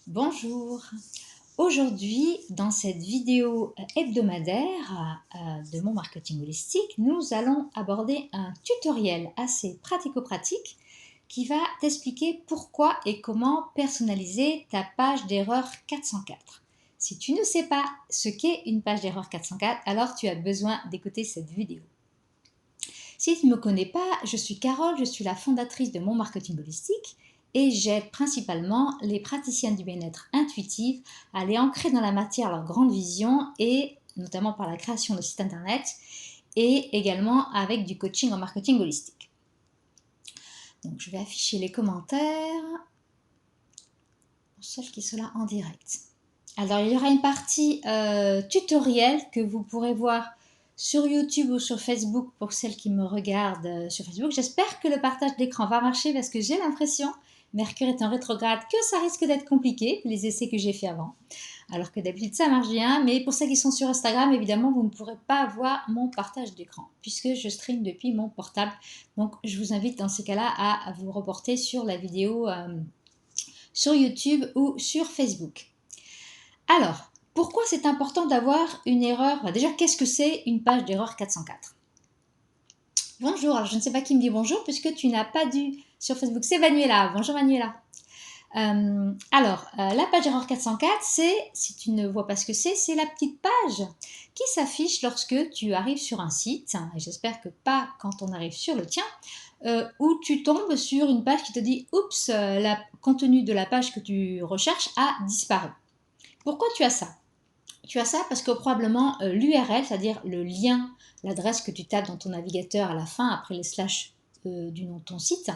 Bonjour. Aujourd'hui, dans cette vidéo hebdomadaire de mon marketing holistique, nous allons aborder un tutoriel assez pratico-pratique qui va t'expliquer pourquoi et comment personnaliser ta page d'erreur 404. Si tu ne sais pas ce qu'est une page d'erreur 404, alors tu as besoin d'écouter cette vidéo. Si tu ne me connais pas, je suis Carole, je suis la fondatrice de mon marketing holistique et j'aide principalement les praticiennes du bien-être intuitif à aller ancrer dans la matière leur grande vision et notamment par la création de sites internet et également avec du coaching en marketing holistique. Donc je vais afficher les commentaires pour celles qui sont là en direct. Alors il y aura une partie tutoriel que vous pourrez voir sur YouTube ou sur Facebook pour celles qui me regardent sur Facebook. J'espère que le partage d'écran va marcher parce que j'ai l'impression, Mercure est en rétrograde, que ça risque d'être compliqué, les essais que j'ai fait avant. Alors que d'habitude ça marche bien, mais pour celles qui sont sur Instagram, évidemment, vous ne pourrez pas voir mon partage d'écran puisque je stream depuis mon portable. Donc je vous invite dans ces cas-là à vous reporter sur la vidéo sur YouTube ou sur Facebook. Alors, pourquoi c'est important d'avoir une erreur? Déjà, qu'est-ce que c'est une page d'erreur 404? Bonjour, alors je ne sais pas qui me dit bonjour puisque tu n'as pas dû sur Facebook. C'est Manuela. Bonjour Manuela. La page d'erreur 404, c'est, si tu ne vois pas ce que c'est la petite page qui s'affiche lorsque tu arrives sur un site, et j'espère que pas quand on arrive sur le tien, où tu tombes sur une page qui te dit « Oups, le contenu de la page que tu recherches a disparu ». Pourquoi tu as ça? Tu as ça parce que probablement l'URL, c'est-à-dire le lien, l'adresse que tu tapes dans ton navigateur à la fin, après les slash du nom de ton site,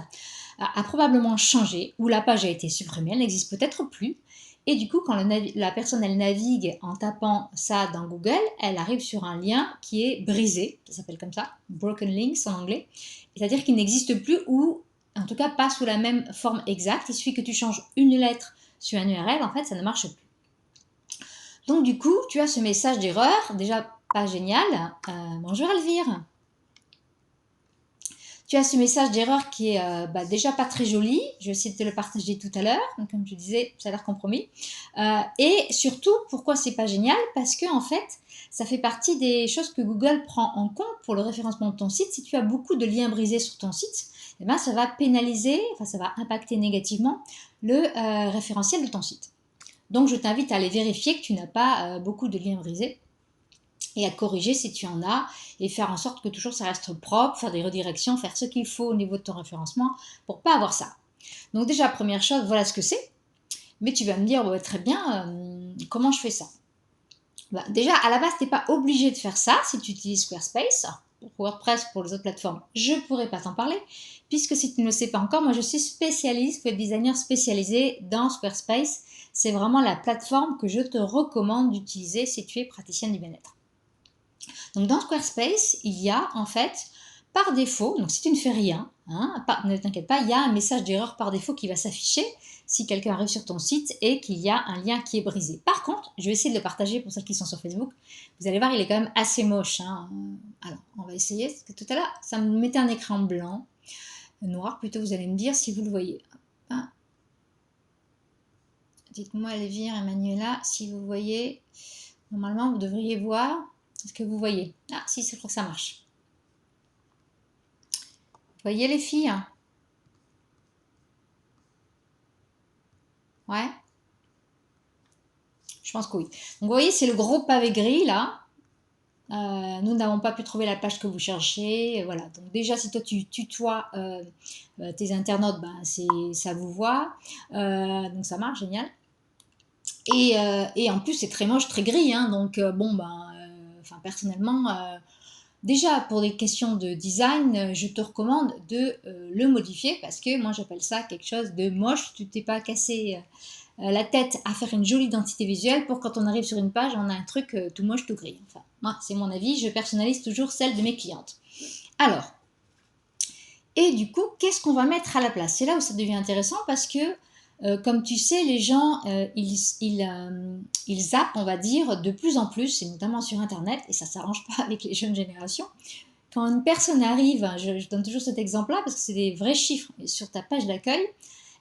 a probablement changé, ou la page a été supprimée, elle n'existe peut-être plus. Et du coup, quand la personne elle navigue en tapant ça dans Google, elle arrive sur un lien qui est brisé, ça s'appelle comme ça, broken links en anglais, c'est-à-dire qu'il n'existe plus ou en tout cas pas sous la même forme exacte. Il suffit que tu changes une lettre sur un URL, en fait ça ne marche plus. Donc du coup, tu as ce message d'erreur, déjà pas génial. Bonjour Elvire. Tu as ce message d'erreur qui est déjà pas très joli. Je vais essayer de te le partager tout à l'heure. Donc comme je disais, ça a l'air compromis. Et surtout, pourquoi c'est pas génial? Parce que en fait, ça fait partie des choses que Google prend en compte pour le référencement de ton site. Si tu as beaucoup de liens brisés sur ton site, eh ben, ça va pénaliser, ça va impacter négativement le référentiel de ton site. Donc je t'invite à aller vérifier que tu n'as pas beaucoup de liens brisés et à corriger si tu en as et faire en sorte que toujours ça reste propre, faire des redirections, faire ce qu'il faut au niveau de ton référencement pour pas avoir ça. Donc déjà première chose, voilà ce que c'est. Mais tu vas me dire, très bien, comment je fais ça? Déjà à la base tu n'es pas obligé de faire ça si tu utilises Squarespace. Pour WordPress, pour les autres plateformes, je ne pourrais pas t'en parler, puisque si tu ne le sais pas encore, moi je suis spécialiste, web designer spécialisé dans Squarespace. C'est vraiment la plateforme que je te recommande d'utiliser si tu es praticienne du bien-être. Donc dans Squarespace, il y a en fait par défaut, donc si tu ne fais rien, ne t'inquiète pas, il y a un message d'erreur par défaut qui va s'afficher si quelqu'un arrive sur ton site et qu'il y a un lien qui est brisé. Par contre, je vais essayer de le partager pour ceux qui sont sur Facebook. Vous allez voir, il est quand même assez moche. Alors, on va essayer, parce que tout à l'heure, ça me mettait un écran blanc, noir plutôt, vous allez me dire si vous le voyez. Dites-moi Elvire et Manuela si vous voyez. Normalement, vous devriez voir. Est-ce que vous voyez? Ah, si, je crois que ça marche. Vous voyez les filles? Ouais. Je pense que oui. Donc, vous voyez, c'est le gros pavé gris, là. Nous n'avons pas pu trouver la page que vous cherchez. Voilà. Donc, déjà, si toi, tu tutoies tes internautes, ça vous voit. Donc, ça marche, génial. Et en plus, c'est très moche, très gris. Donc, personnellement, déjà, pour des questions de design, je te recommande de le modifier parce que moi, j'appelle ça quelque chose de moche. Tu t'es pas cassé la tête à faire une jolie identité visuelle pour quand on arrive sur une page, on a un truc tout moche, tout gris. Enfin, moi, c'est mon avis, je personnalise toujours celle de mes clientes. Alors, et du coup, qu'est-ce qu'on va mettre à la place? C'est là où ça devient intéressant parce que comme tu sais, les gens, ils zappent, on va dire, de plus en plus, et notamment sur Internet, et ça ne s'arrange pas avec les jeunes générations. Quand une personne arrive, je donne toujours cet exemple-là, parce que c'est des vrais chiffres, sur ta page d'accueil,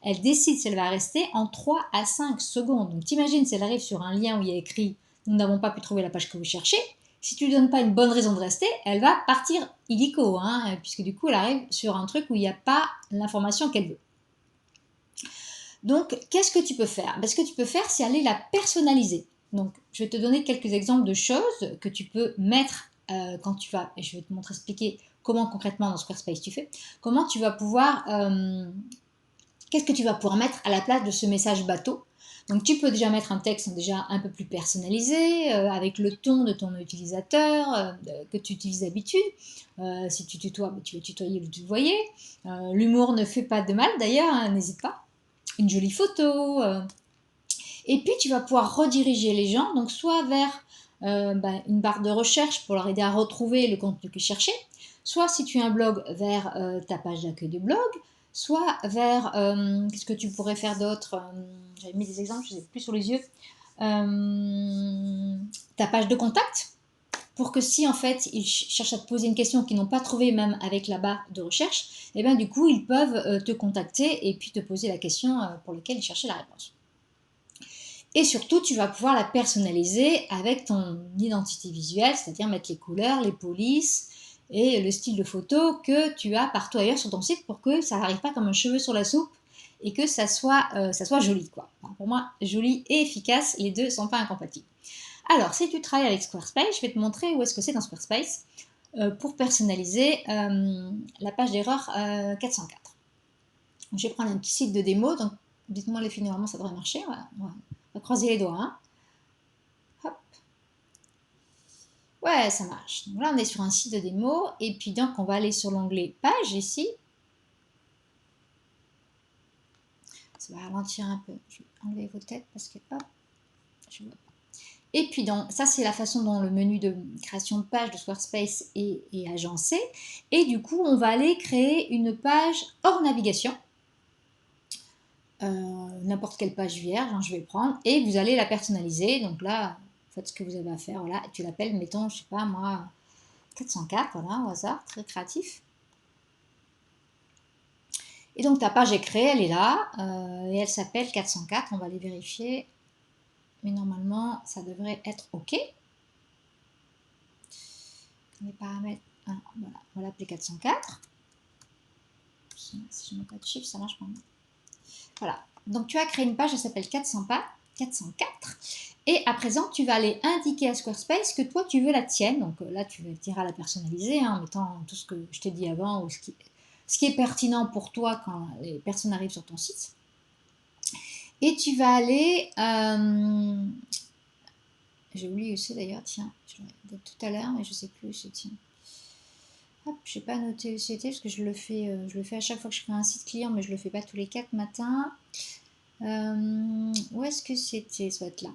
elle décide si elle va rester en 3 à 5 secondes. Donc t'imagines si elle arrive sur un lien où il y a écrit « Nous n'avons pas pu trouver la page que vous cherchez », si tu ne lui donnes pas une bonne raison de rester, elle va partir illico, puisque du coup elle arrive sur un truc où il n'y a pas l'information qu'elle veut. Donc qu'est-ce que tu peux faire? Ce que tu peux faire, c'est aller la personnaliser. Donc je vais te donner quelques exemples de choses que tu peux mettre quand tu vas, et je vais te montrer, expliquer comment concrètement dans Squarespace tu fais, comment tu vas pouvoir, qu'est-ce que tu vas pouvoir mettre à la place de ce message bateau. Donc tu peux déjà mettre un texte déjà un peu plus personnalisé, avec le ton de ton utilisateur que tu utilises d'habitude. Si tu tutoies, tu vas tutoyer ou tutoyer. L'humour ne fait pas de mal d'ailleurs, n'hésite pas. Une jolie photo. Et puis tu vas pouvoir rediriger les gens, donc soit vers une barre de recherche pour leur aider à retrouver le contenu qu'ils cherchaient, soit si tu as un blog, vers ta page d'accueil du blog, soit vers, qu'est-ce que tu pourrais faire d'autre, j'avais mis des exemples, je ne les ai plus sur les yeux, ta page de contact, pour que si en fait ils cherchent à te poser une question qu'ils n'ont pas trouvée même avec la barre de recherche, et bien du coup ils peuvent te contacter et puis te poser la question pour laquelle ils cherchaient la réponse. Et surtout, tu vas pouvoir la personnaliser avec ton identité visuelle, c'est-à-dire mettre les couleurs, les polices et le style de photo que tu as partout ailleurs sur ton site pour que ça n'arrive pas comme un cheveu sur la soupe et que ça soit joli, quoi. Alors pour moi, joli et efficace, les deux ne sont pas incompatibles. Alors, si tu travailles avec Squarespace, je vais te montrer où est-ce que c'est dans Squarespace pour personnaliser la page d'erreur 404. Donc, je vais prendre un petit site de démo, donc dites-moi les filles, normalement ça devrait marcher. Voilà. On va croiser les doigts. Hop. Ouais, ça marche. Donc là, on est sur un site de démo. Et puis donc, on va aller sur l'onglet page ici. Ça va ralentir un peu. Je vais enlever vos têtes parce que hop, je vois pas. Et puis donc, ça, c'est la façon dont le menu de création de page de Squarespace est agencé. Et du coup, on va aller créer une page hors navigation. N'importe quelle page vierge, je vais prendre. Et vous allez la personnaliser. Donc là, faites ce que vous avez à faire, voilà, et tu l'appelles, mettons, je sais pas moi, 404, voilà, au hasard, très créatif. Et donc ta page est créée, elle est là, et elle s'appelle 404, on va aller vérifier, mais normalement ça devrait être OK. Les paramètres, voilà, on va l'appeler 404. Si je ne mets pas de chiffre, ça marche pas. Voilà, donc tu as créé une page, elle s'appelle 404. Et à présent, tu vas aller indiquer à Squarespace que toi, tu veux la tienne. Donc là, tu iras la personnaliser en mettant tout ce que je t'ai dit avant ou ce qui est pertinent pour toi quand les personnes arrivent sur ton site. Et tu vas aller... j'ai oublié aussi d'ailleurs, tiens, je l'ai dit tout à l'heure, mais je ne sais plus où c'est, tiens. Hop, je n'ai pas noté où c'était parce que je le fais à chaque fois que je crée un site client, mais je ne le fais pas tous les 4 matins. Où est-ce que c'était? Ça va être là.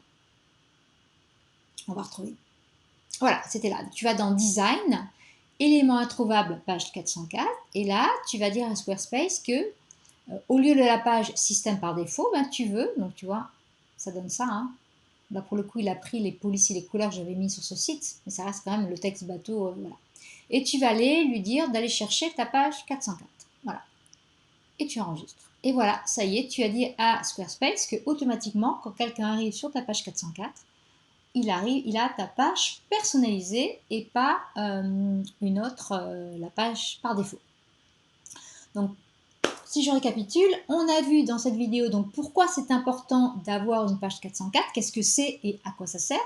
On va retrouver. Voilà, c'était là. Tu vas dans Design, éléments introuvables, page 404. Et là, tu vas dire à Squarespace que, au lieu de la page système par défaut, tu veux, donc tu vois, ça donne ça. Là, pour le coup, il a pris les polices et les couleurs que j'avais mis sur ce site, mais ça reste quand même le texte bateau. Voilà. Et tu vas aller lui dire d'aller chercher ta page 404. Voilà. Et tu enregistres. Et voilà, ça y est, tu as dit à Squarespace que automatiquement, quand quelqu'un arrive sur ta page 404, il a ta page personnalisée et pas une autre, la page par défaut. Donc, si je récapitule, on a vu dans cette vidéo donc pourquoi c'est important d'avoir une page 404, qu'est-ce que c'est et à quoi ça sert,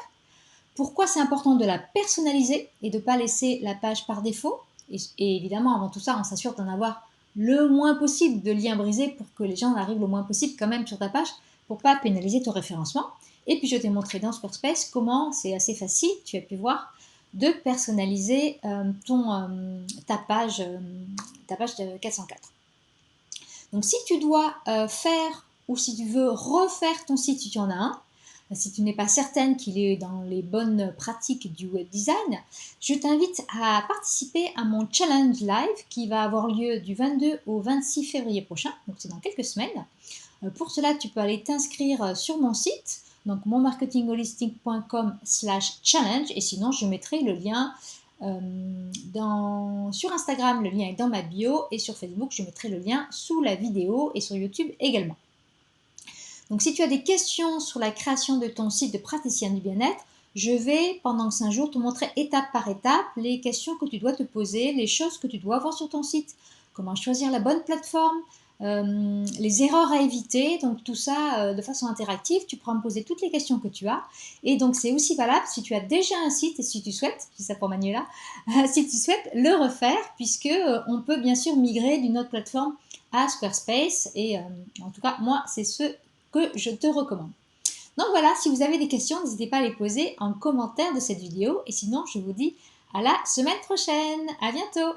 pourquoi c'est important de la personnaliser et de ne pas laisser la page par défaut, et évidemment avant tout ça on s'assure d'en avoir le moins possible de liens brisés pour que les gens arrivent le moins possible quand même sur ta page pour ne pas pénaliser ton référencement. Et puis je t'ai montré dans Squarespace comment c'est assez facile, tu as pu voir, de personnaliser ta page de 404. Donc si tu dois faire ou si tu veux refaire ton site, si tu en as un, si tu n'es pas certaine qu'il est dans les bonnes pratiques du web design, je t'invite à participer à mon challenge live qui va avoir lieu du 22 au 26 février prochain, donc c'est dans quelques semaines. Pour cela, tu peux aller t'inscrire sur mon site, donc monmarketingholistic.com/challenge, et sinon je mettrai le lien sur Instagram, le lien est dans ma bio, et sur Facebook, je mettrai le lien sous la vidéo, et sur YouTube également. Donc si tu as des questions sur la création de ton site de praticienne du bien-être, je vais pendant 5 jours te montrer étape par étape les questions que tu dois te poser, les choses que tu dois avoir sur ton site, comment choisir la bonne plateforme, les erreurs à éviter, donc tout ça de façon interactive. Tu pourras me poser toutes les questions que tu as, et donc c'est aussi valable si tu as déjà un site et si tu souhaites, je dis ça pour Manuela, si tu souhaites le refaire, puisque on peut bien sûr migrer d'une autre plateforme à Squarespace, et en tout cas moi c'est ce que je te recommande. Donc voilà, si vous avez des questions, n'hésitez pas à les poser en commentaire de cette vidéo, et sinon je vous dis à la semaine prochaine. À bientôt.